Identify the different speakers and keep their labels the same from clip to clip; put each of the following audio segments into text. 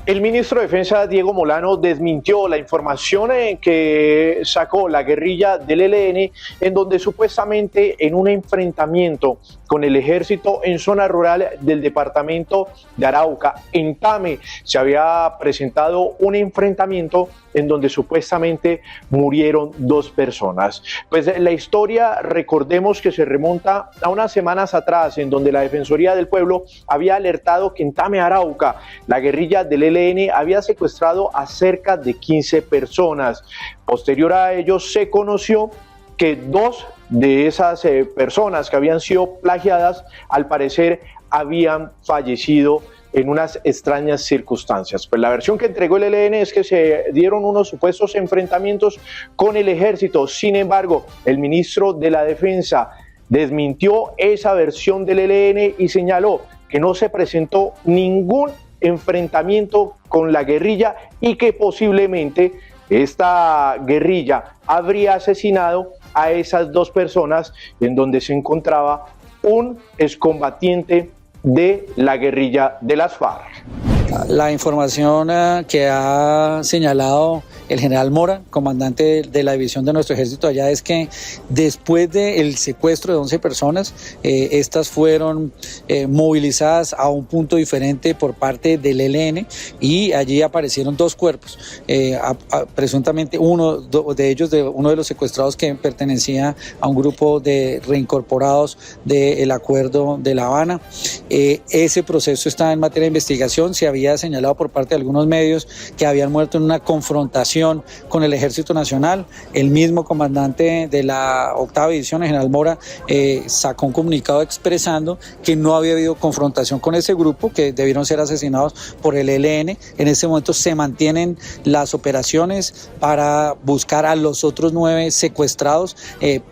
Speaker 1: El ministro de Defensa, Diego Molano, desmintió la información que sacó la guerrilla del ELN, en donde supuestamente en un enfrentamiento con el ejército en zona rural del departamento de Arauca, en Tame, se había presentado un enfrentamiento en donde supuestamente murieron 2 personas. Pues la historia, recordemos que se remonta a unas semanas atrás, en donde la Defensoría del Pueblo había alertado que en Tame, Arauca, la guerrilla del ELN había secuestrado a cerca de 15 personas. Posterior a ello se conoció que 2 de esas personas que habían sido plagiadas, al parecer habían fallecido en unas extrañas circunstancias. Pues la versión que entregó el ELN es que se dieron unos supuestos enfrentamientos con el ejército. Sin embargo, el ministro de la Defensa desmintió esa versión del ELN y señaló que no se presentó ningún enfrentamiento con la guerrilla y que posiblemente esta guerrilla habría asesinado a esas 2 personas en donde se encontraba un excombatiente de la guerrilla de las FARC.
Speaker 2: La información que ha señalado el general Mora, comandante de la división de nuestro ejército allá, es que después del secuestro de 11 personas, estas fueron movilizadas a un punto diferente por parte del ELN y allí aparecieron 2 cuerpos, presuntamente uno de ellos, de uno de los secuestrados que pertenecía a un grupo de reincorporados del Acuerdo de La Habana. Ese proceso está en materia de investigación. Se había señalado por parte de algunos medios que habían muerto en una confrontación con el Ejército Nacional. El mismo comandante de la 8ª División, el general Mora, sacó un comunicado expresando que no había habido confrontación con ese grupo, que debieron ser asesinados por el ELN. En este momento se mantienen las operaciones para buscar a los otros 9 secuestrados.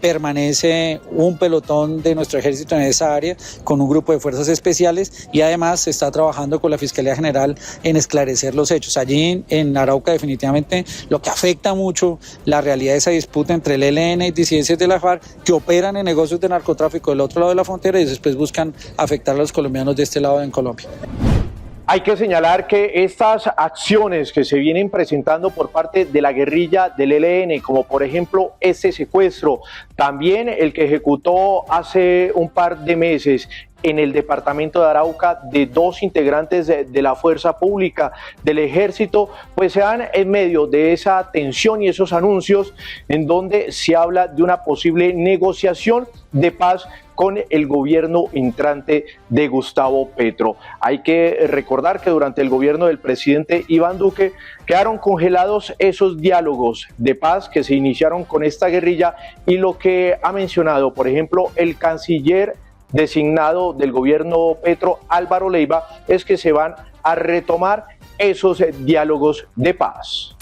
Speaker 2: Permanece un pelotón de nuestro ejército en esa área con un grupo de fuerzas especiales y además se está trabajando con la Fiscalía General en esclarecer los hechos. Allí en Arauca definitivamente lo que afecta mucho la realidad de esa disputa entre el ELN y disidencias de la FARC que operan en negocios de narcotráfico del otro lado de la frontera y después buscan afectar a los colombianos de este lado en Colombia.
Speaker 1: Hay que señalar que estas acciones que se vienen presentando por parte de la guerrilla del ELN, como por ejemplo este secuestro, también el que ejecutó hace un par de meses en el departamento de Arauca de 2 integrantes de la fuerza pública del ejército, pues se dan en medio de esa tensión y esos anuncios en donde se habla de una posible negociación de paz con el gobierno entrante de Gustavo Petro. Hay que recordar que durante el gobierno del presidente Iván Duque quedaron congelados esos diálogos de paz que se iniciaron con esta guerrilla y lo que ha mencionado, por ejemplo, el canciller designado del gobierno Petro, Álvaro Leiva, es que se van a retomar esos diálogos de paz.